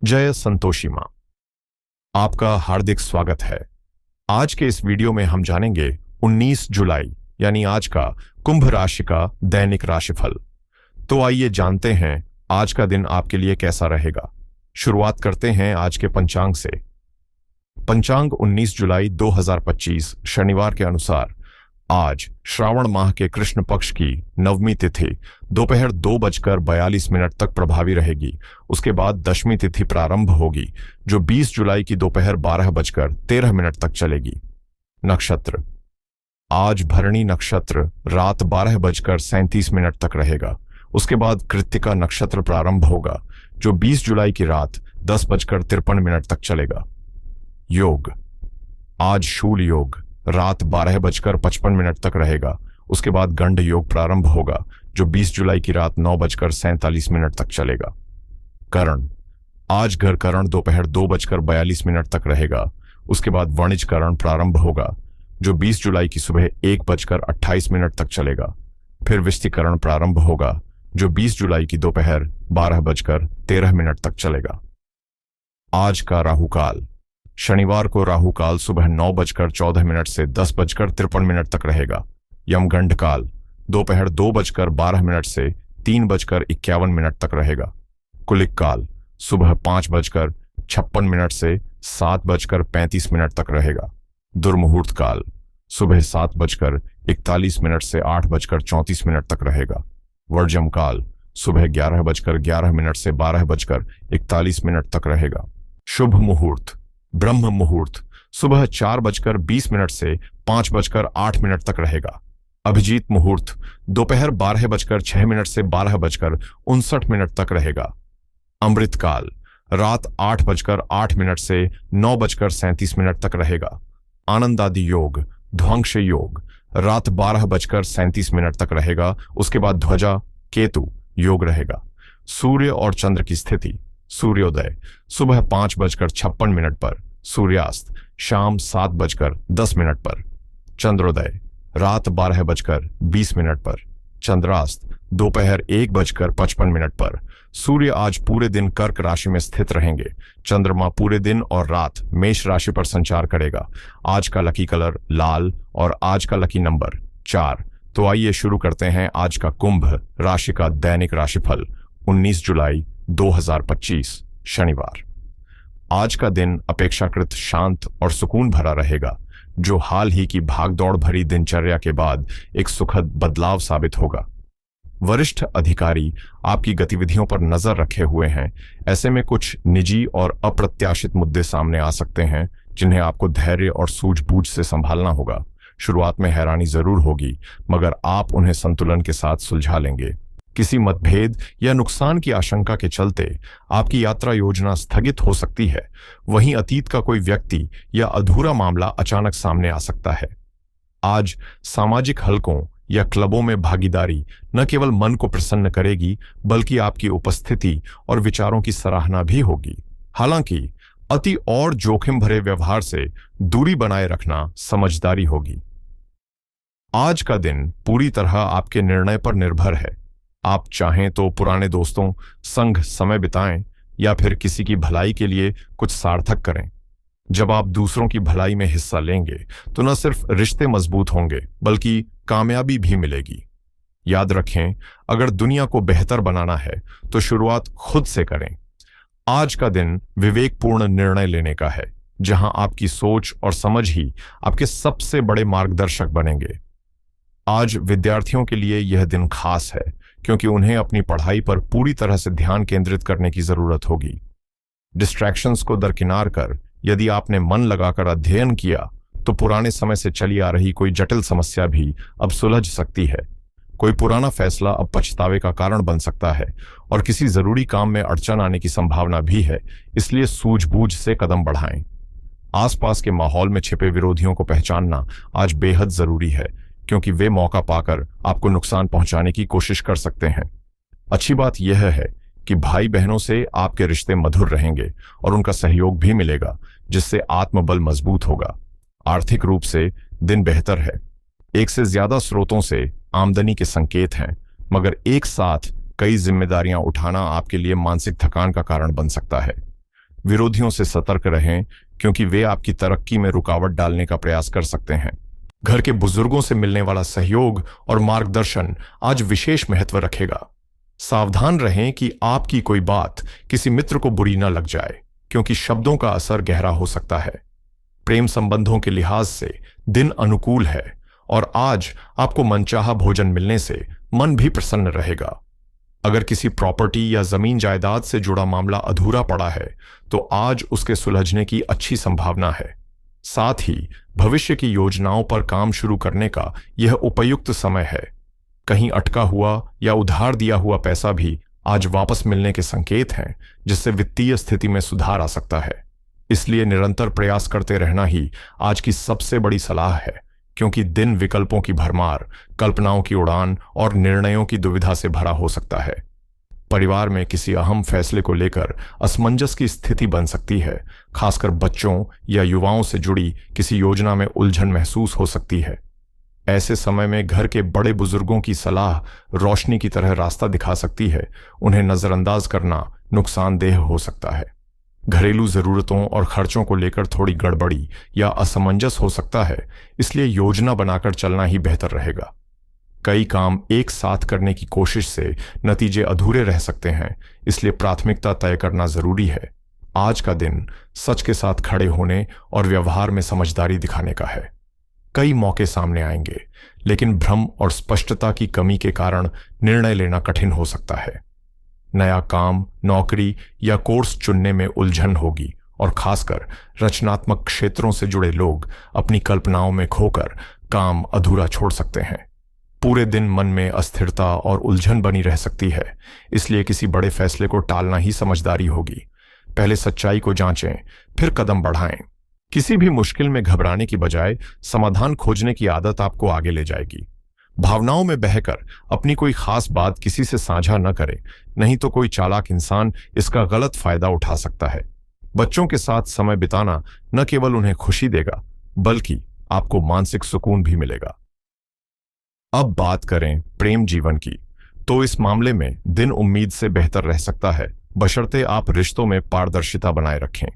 जय संतोषी मां, आपका हार्दिक स्वागत है। आज के इस वीडियो में हम जानेंगे 19 जुलाई यानी आज का कुंभ राशि का दैनिक राशिफल। तो आइए जानते हैं आज का दिन आपके लिए कैसा रहेगा। शुरुआत करते हैं आज के पंचांग से। पंचांग 19 जुलाई 2025 शनिवार के अनुसार आज श्रावण माह के कृष्ण पक्ष की नवमी तिथि दोपहर 2:42 तक प्रभावी रहेगी। उसके बाद दशमी तिथि प्रारंभ होगी जो 20 जुलाई की दोपहर 12:13 तक चलेगी। नक्षत्र आज भरणी नक्षत्र रात 12:37 तक रहेगा। उसके बाद कृत्तिका नक्षत्र प्रारंभ होगा जो 20 जुलाई की रात 10:53 तक चलेगा। योग आज शूल योग रात 12:55 तक रहेगा। उसके बाद गंड योग प्रारंभ होगा जो 20 जुलाई की रात 9:47 तक चलेगा। करण आज घर करण दोपहर 2:42 तक रहेगा। उसके बाद वणिज करण प्रारंभ होगा जो 20 जुलाई की सुबह 1:28 तक चलेगा। फिर विष्टिकरण प्रारंभ होगा जो 20 जुलाई की दोपहर 12:13 तक चलेगा। आज का राहुकाल शनिवार को राहुकाल सुबह 9:14 से 10:53 तक रहेगा। यमगंड काल दोपहर 2:12 से 3:51 तक रहेगा। कुलिक काल सुबह 5:56 से 7:35 तक रहेगा। दुर्मुहूर्त काल सुबह 7:41 से 8:34 तक रहेगा। वर्जम काल सुबह 11:11 से 12:41 तक रहेगा। शुभ मुहूर्त ब्रह्म मुहूर्त सुबह 4:20 से 5:08 तक रहेगा। अभिजीत मुहूर्त दोपहर 12:06 से 12:59 तक रहेगा। अमृत काल रात 8:08 से 9:37 तक रहेगा। आनंदादि योग ध्वंस योग रात 12:37 तक रहेगा। उसके बाद ध्वजा केतु योग रहेगा। सूर्य और चंद्र की स्थिति सूर्योदय सुबह 5:56 पर, सूर्यास्त शाम 7:10 पर, चंद्रोदय रात 12:20 पर, चंद्रास्त दोपहर 1:55 पर। सूर्य आज पूरे दिन कर्क राशि में स्थित रहेंगे। चंद्रमा पूरे दिन और रात मेष राशि पर संचार करेगा। आज का लकी कलर लाल और आज का लकी नंबर 4। तो आइए शुरू करते हैं आज का कुंभ राशि का दैनिक राशिफल 19 जुलाई 2025 शनिवार। आज का दिन अपेक्षाकृत शांत और सुकून भरा रहेगा जो हाल ही की भागदौड़ भरी दिनचर्या के बाद एक सुखद बदलाव साबित होगा। वरिष्ठ अधिकारी आपकी गतिविधियों पर नजर रखे हुए हैं। ऐसे में कुछ निजी और अप्रत्याशित मुद्दे सामने आ सकते हैं जिन्हें आपको धैर्य और सूझबूझ से संभालना होगा। शुरुआत में हैरानी जरूर होगी मगर आप उन्हें संतुलन के साथ सुलझा लेंगे। किसी मतभेद या नुकसान की आशंका के चलते आपकी यात्रा योजना स्थगित हो सकती है। वहीं अतीत का कोई व्यक्ति या अधूरा मामला अचानक सामने आ सकता है। आज सामाजिक हलकों या क्लबों में भागीदारी न केवल मन को प्रसन्न करेगी बल्कि आपकी उपस्थिति और विचारों की सराहना भी होगी। हालांकि अति और जोखिम भरे व्यवहार से दूरी बनाए रखना समझदारी होगी। आज का दिन पूरी तरह आपके निर्णय पर निर्भर है। आप चाहें तो पुराने दोस्तों संग समय बिताएं या फिर किसी की भलाई के लिए कुछ सार्थक करें। जब आप दूसरों की भलाई में हिस्सा लेंगे तो न सिर्फ रिश्ते मजबूत होंगे बल्कि कामयाबी भी मिलेगी। याद रखें, अगर दुनिया को बेहतर बनाना है तो शुरुआत खुद से करें। आज का दिन विवेकपूर्ण निर्णय लेने का है जहां आपकी सोच और समझ ही आपके सबसे बड़े मार्गदर्शक बनेंगे। आज विद्यार्थियों के लिए यह दिन खास है क्योंकि उन्हें अपनी पढ़ाई पर पूरी तरह से ध्यान केंद्रित करने की जरूरत होगी। डिस्ट्रैक्शंस को दरकिनार कर यदि आपने मन लगाकर अध्ययन किया तो पुराने समय से चली आ रही कोई जटिल समस्या भी अब सुलझ सकती है। कोई पुराना फैसला अब पछतावे का कारण बन सकता है और किसी जरूरी काम में अड़चन आने की संभावना भी है, इसलिए सूझबूझ से कदम बढ़ाएं। आसपास के माहौल में छिपे विरोधियों को पहचानना आज बेहद जरूरी है क्योंकि वे मौका पाकर आपको नुकसान पहुंचाने की कोशिश कर सकते हैं। अच्छी बात यह है कि भाई बहनों से आपके रिश्ते मधुर रहेंगे और उनका सहयोग भी मिलेगा जिससे आत्मबल मजबूत होगा। आर्थिक रूप से दिन बेहतर है। एक से ज्यादा स्रोतों से आमदनी के संकेत हैं मगर एक साथ कई जिम्मेदारियां उठाना आपके लिए मानसिक थकान का कारण बन सकता है। विरोधियों से सतर्क रहें, क्योंकि वे आपकी तरक्की में रुकावट डालने का प्रयास कर सकते हैं। घर के बुजुर्गों से मिलने वाला सहयोग और मार्गदर्शन आज विशेष महत्व रखेगा। सावधान रहें कि आपकी कोई बात किसी मित्र को बुरी न लग जाए, क्योंकि शब्दों का असर गहरा हो सकता है। प्रेम संबंधों के लिहाज से दिन अनुकूल है और आज आपको मनचाहा भोजन मिलने से मन भी प्रसन्न रहेगा। अगर किसी प्रॉपर्टी या जमीन जायदाद से जुड़ा मामला अधूरा पड़ा है तो आज उसके सुलझने की अच्छी संभावना है। साथ ही भविष्य की योजनाओं पर काम शुरू करने का यह उपयुक्त समय है। कहीं अटका हुआ या उधार दिया हुआ पैसा भी आज वापस मिलने के संकेत हैं, जिससे वित्तीय स्थिति में सुधार आ सकता है। इसलिए निरंतर प्रयास करते रहना ही आज की सबसे बड़ी सलाह है, क्योंकि दिन विकल्पों की भरमार, कल्पनाओं की उड़ान और निर्णयों की दुविधा से भरा हो सकता है। परिवार में किसी अहम फैसले को लेकर असमंजस की स्थिति बन सकती है। खासकर बच्चों या युवाओं से जुड़ी किसी योजना में उलझन महसूस हो सकती है। ऐसे समय में घर के बड़े बुजुर्गों की सलाह रोशनी की तरह रास्ता दिखा सकती है। उन्हें नजरअंदाज करना नुकसानदेह हो सकता है। घरेलू जरूरतों और खर्चों को लेकर थोड़ी गड़बड़ी या असमंजस हो सकता है, इसलिए योजना बनाकर चलना ही बेहतर रहेगा। कई काम एक साथ करने की कोशिश से नतीजे अधूरे रह सकते हैं, इसलिए प्राथमिकता तय करना जरूरी है। आज का दिन सच के साथ खड़े होने और व्यवहार में समझदारी दिखाने का है। कई मौके सामने आएंगे, लेकिन भ्रम और स्पष्टता की कमी के कारण निर्णय लेना कठिन हो सकता है। नया काम, नौकरी या कोर्स चुनने में उलझन होगी और खासकर रचनात्मक क्षेत्रों से जुड़े लोग अपनी कल्पनाओं में खोकर काम अधूरा छोड़ सकते हैं। पूरे दिन मन में अस्थिरता और उलझन बनी रह सकती है, इसलिए किसी बड़े फैसले को टालना ही समझदारी होगी। पहले सच्चाई को जांचें, फिर कदम बढ़ाएं। किसी भी मुश्किल में घबराने की बजाय समाधान खोजने की आदत आपको आगे ले जाएगी। भावनाओं में बहकर अपनी कोई खास बात किसी से साझा न करें, नहीं तो कोई चालाक इंसान इसका गलत फायदा उठा सकता है। बच्चों के साथ समय बिताना न केवल उन्हें खुशी देगा, बल्कि आपको मानसिक सुकून भी मिलेगा। अब बात करें प्रेम जीवन की, तो इस मामले में दिन उम्मीद से बेहतर रह सकता है, बशर्ते आप रिश्तों में पारदर्शिता बनाए रखें।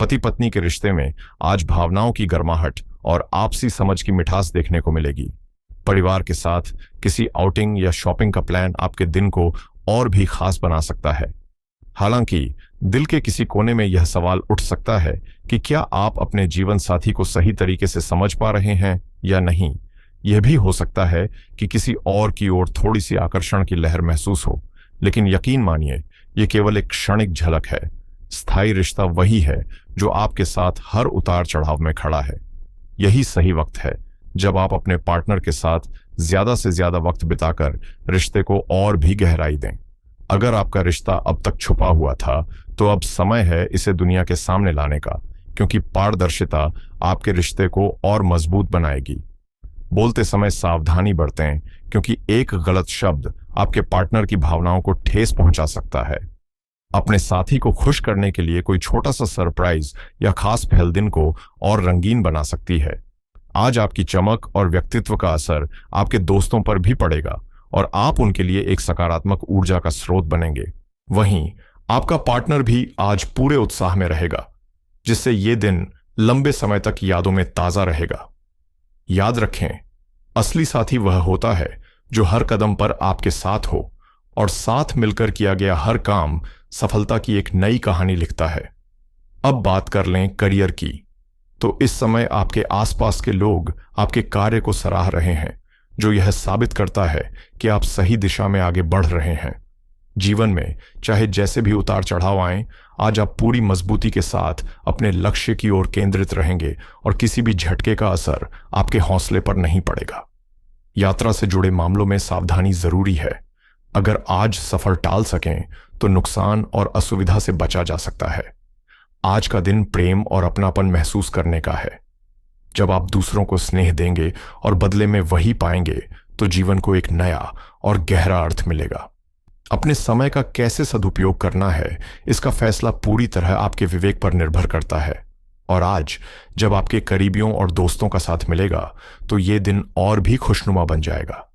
पति पत्नी के रिश्ते में आज भावनाओं की गर्माहट और आपसी समझ की मिठास देखने को मिलेगी। परिवार के साथ किसी आउटिंग या शॉपिंग का प्लान आपके दिन को और भी खास बना सकता है। हालांकि दिल के किसी कोने में यह सवाल उठ सकता है कि क्या आप अपने जीवन साथी को सही तरीके से समझ पा रहे हैं या नहीं। यह भी हो सकता है कि किसी और की ओर थोड़ी सी आकर्षण की लहर महसूस हो, लेकिन यकीन मानिए यह केवल एक क्षणिक झलक है। स्थायी रिश्ता वही है जो आपके साथ हर उतार चढ़ाव में खड़ा है। यही सही वक्त है जब आप अपने पार्टनर के साथ ज्यादा से ज्यादा वक्त बिताकर रिश्ते को और भी गहराई दें। अगर आपका रिश्ता अब तक छुपा हुआ था, तो अब समय है इसे दुनिया के सामने लाने का, क्योंकि पारदर्शिता आपके रिश्ते को और मजबूत बनाएगी। बोलते समय सावधानी बरतें, क्योंकि एक गलत शब्द आपके पार्टनर की भावनाओं को ठेस पहुंचा सकता है। अपने साथी को खुश करने के लिए कोई छोटा सा सरप्राइज या खास पहल दिन को और रंगीन बना सकती है। आज आपकी चमक और व्यक्तित्व का असर आपके दोस्तों पर भी पड़ेगा और आप उनके लिए एक सकारात्मक ऊर्जा का स्रोत बनेंगे। वहीं आपका पार्टनर भी आज पूरे उत्साह में रहेगा, जिससे ये दिन लंबे समय तक यादों में ताजा रहेगा। याद रखें, असली साथी वह होता है जो हर कदम पर आपके साथ हो और साथ मिलकर किया गया हर काम सफलता की एक नई कहानी लिखता है। अब बात कर लें करियर की, तो इस समय आपके आसपास के लोग आपके कार्य को सराह रहे हैं, जो यह साबित करता है कि आप सही दिशा में आगे बढ़ रहे हैं। जीवन में चाहे जैसे भी उतार चढ़ाव आए, आज आप पूरी मजबूती के साथ अपने लक्ष्य की ओर केंद्रित रहेंगे और किसी भी झटके का असर आपके हौसले पर नहीं पड़ेगा। यात्रा से जुड़े मामलों में सावधानी जरूरी है। अगर आज सफर टाल सकें तो नुकसान और असुविधा से बचा जा सकता है। आज का दिन प्रेम और अपनापन महसूस करने का है। जब आप दूसरों को स्नेह देंगे और बदले में वही पाएंगे, तो जीवन को एक नया और गहरा अर्थ मिलेगा। अपने समय का कैसे सदुपयोग करना है, इसका फैसला पूरी तरह आपके विवेक पर निर्भर करता है। और आज जब आपके करीबियों और दोस्तों का साथ मिलेगा, तो ये दिन और भी खुशनुमा बन जाएगा।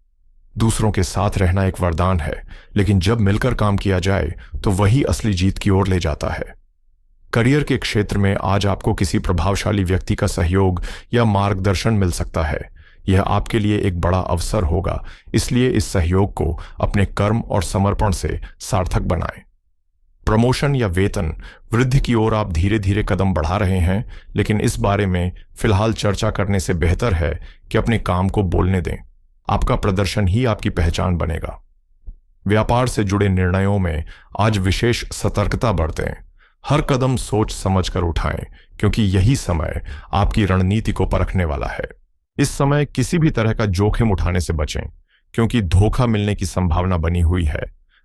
दूसरों के साथ रहना एक वरदान है, लेकिन जब मिलकर काम किया जाए तो वही असली जीत की ओर ले जाता है। करियर के क्षेत्र में आज आपको किसी प्रभावशाली व्यक्ति का सहयोग या मार्गदर्शन मिल सकता है। यह आपके लिए एक बड़ा अवसर होगा, इसलिए इस सहयोग को अपने कर्म और समर्पण से सार्थक बनाएं। प्रमोशन या वेतन वृद्धि की ओर आप धीरे धीरे कदम बढ़ा रहे हैं, लेकिन इस बारे में फिलहाल चर्चा करने से बेहतर है कि अपने काम को बोलने दें। आपका प्रदर्शन ही आपकी पहचान बनेगा। व्यापार से जुड़े निर्णयों में आज विशेष सतर्कता बरतें। हर कदम सोच समझ कर उठाएं, क्योंकि यही समय आपकी रणनीति को परखने वाला है। इस समय किसी भी तरह का जोखिम उठाने से बचें, क्योंकि धोखा मिलने की संभावना बनी हुई है,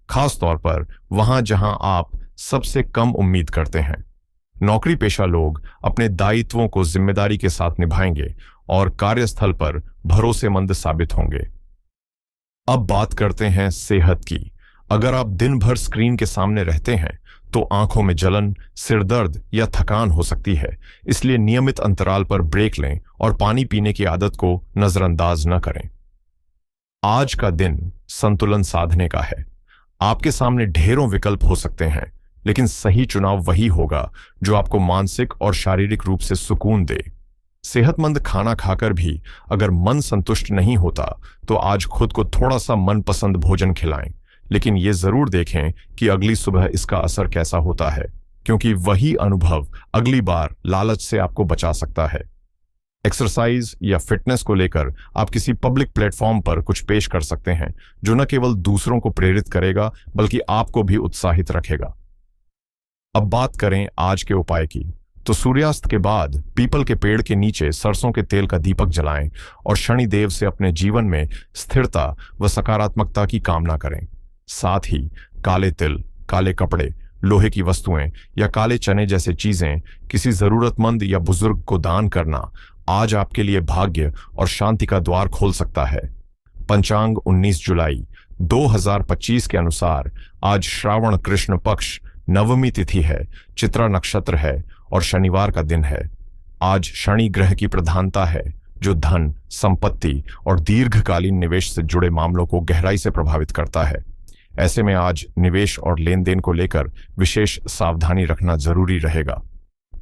खास तौर पर वहां जहां आप सबसे कम उम्मीद करते हैं। नौकरी पेशा लोग अपने दायित्वों को जिम्मेदारी के साथ निभाएंगे और कार्यस्थल पर भरोसेमंद साबित होंगे। अब बात करते हैं सेहत की। अगर आप दिन भर स्क्रीन के सामने रहते हैं तो आंखों में जलन, सिरदर्द या थकान हो सकती है, इसलिए नियमित अंतराल पर ब्रेक लें और पानी पीने की आदत को नजरअंदाज न करें। आज का दिन संतुलन साधने का है। आपके सामने ढेरों विकल्प हो सकते हैं, लेकिन सही चुनाव वही होगा जो आपको मानसिक और शारीरिक रूप से सुकून दे। सेहतमंद खाना खाकर भी अगर मन संतुष्ट नहीं होता तो आज खुद को थोड़ा सा मनपसंद भोजन खिलाएं, लेकिन ये जरूर देखें कि अगली सुबह इसका असर कैसा होता है, क्योंकि वही अनुभव अगली बार लालच से आपको बचा सकता है। एक्सरसाइज या फिटनेस को लेकर आप किसी पब्लिक प्लेटफॉर्म पर कुछ पेश कर सकते हैं, जो न केवल दूसरों को प्रेरित करेगा बल्कि आपको भी उत्साहित रखेगा। अब बात करें आज के उपाय की, तो सूर्यास्त के बाद पीपल के पेड़ के नीचे सरसों के तेल का दीपक जलाएं और शनिदेव से अपने जीवन में स्थिरता व सकारात्मकता की कामना करें। साथ ही काले तिल, काले कपड़े, लोहे की वस्तुएं या काले चने जैसे चीजें किसी जरूरतमंद या बुजुर्ग को दान करना आज आपके लिए भाग्य और शांति का द्वार खोल सकता है। पंचांग 19 जुलाई 2025 के अनुसार आज श्रावण कृष्ण पक्ष नवमी तिथि है, चित्रा नक्षत्र है और शनिवार का दिन है। आज शनि ग्रह की प्रधानता है, जो धन, संपत्ति और दीर्घकालीन निवेश से जुड़े मामलों को गहराई से प्रभावित करता है। ऐसे में आज निवेश और लेन देन को लेकर विशेष सावधानी रखना जरूरी रहेगा।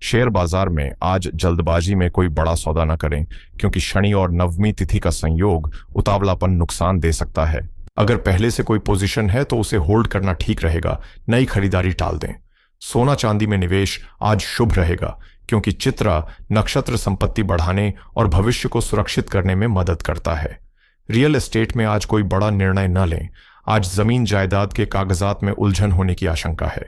शेयर बाजार में आज जल्दबाजी में कोई बड़ा सौदा न करें, क्योंकि शनि और नवमी तिथि का संयोग उतावलापन नुकसान दे सकता है। अगर पहले से कोई पोजीशन है तो उसे होल्ड करना ठीक रहेगा, नई खरीदारी टाल दें। सोना चांदी में निवेश आज शुभ रहेगा, क्योंकि चित्रा नक्षत्र संपत्ति बढ़ाने और भविष्य को सुरक्षित करने में मदद करता है। रियल एस्टेट में आज कोई बड़ा निर्णय न लें। आज जमीन जायदाद के कागजात में उलझन होने की आशंका है।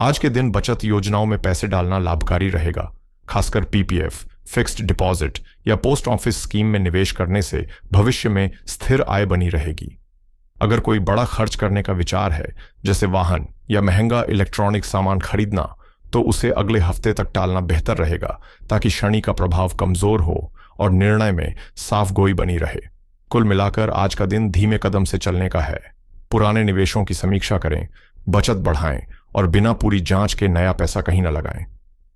आज के दिन बचत योजनाओं में पैसे डालना लाभकारी रहेगा, खासकर पीपीएफ, फिक्स्ड डिपॉजिट या पोस्ट ऑफिस स्कीम में निवेश करने से भविष्य में स्थिर आय बनी रहेगी। अगर कोई बड़ा खर्च करने का विचार है, जैसे वाहन या महंगा इलेक्ट्रॉनिक सामान खरीदना, तो उसे अगले हफ्ते तक टालना बेहतर रहेगा, ताकि शनि का प्रभाव कमजोर हो और निर्णय में साफगोई बनी रहे। कुल मिलाकर आज का दिन धीमे कदम से चलने का है। पुराने निवेशों की समीक्षा करें, बचत बढ़ाएं और बिना पूरी जांच के नया पैसा कहीं न लगाएं।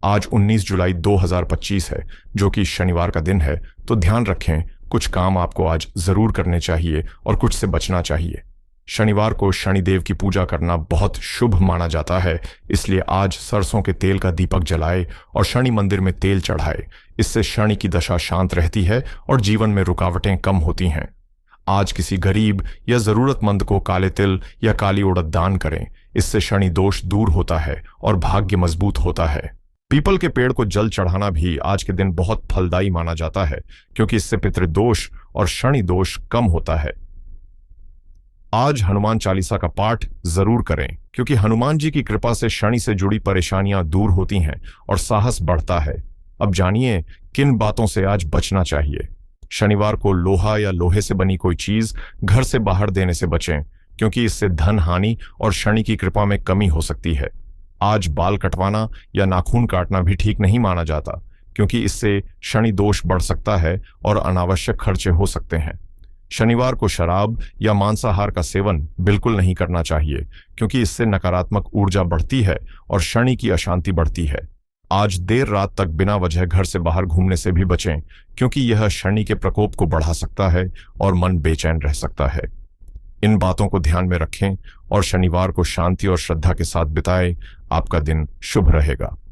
आज 19 जुलाई 2025 है, जो कि शनिवार का दिन है, तो ध्यान रखें कुछ काम आपको आज जरूर करने चाहिए और कुछ से बचना चाहिए। शनिवार को शनिदेव की पूजा करना बहुत शुभ माना जाता है, इसलिए आज सरसों के तेल का दीपक जलाए और शनि मंदिर में तेल चढ़ाए। इससे शनि की दशा शांत रहती है और जीवन में रुकावटें कम होती हैं। आज किसी गरीब या जरूरतमंद को काले तिल या काली उड़द दान करें, इससे शनि दोष दूर होता है और भाग्य मजबूत होता है। पीपल के पेड़ को जल चढ़ाना भी आज के दिन बहुत फलदायी माना जाता है, क्योंकि इससे पितृदोष और शनि दोष कम होता है। आज हनुमान चालीसा का पाठ जरूर करें, क्योंकि हनुमान जी की कृपा से शनि से जुड़ी परेशानियां दूर होती हैं और साहस बढ़ता है। अब जानिए किन बातों से आज बचना चाहिए। शनिवार को लोहा या लोहे से बनी कोई चीज घर से बाहर देने से बचें, क्योंकि इससे धन हानि और शनि की कृपा में कमी हो सकती है। आज बाल कटवाना या नाखून काटना भी ठीक नहीं माना जाता, क्योंकि इससे शनि दोष बढ़ सकता है और अनावश्यक खर्चे हो सकते हैं। शनिवार को शराब या मांसाहार का सेवन बिल्कुल नहीं करना चाहिए, क्योंकि इससे नकारात्मक ऊर्जा बढ़ती है और शनि की अशांति बढ़ती है। आज देर रात तक बिना वजह घर से बाहर घूमने से भी बचें, क्योंकि यह शनि के प्रकोप को बढ़ा सकता है और मन बेचैन रह सकता है। इन बातों को ध्यान में रखें और शनिवार को शांति और श्रद्धा के साथ बिताएं। आपका दिन शुभ रहेगा।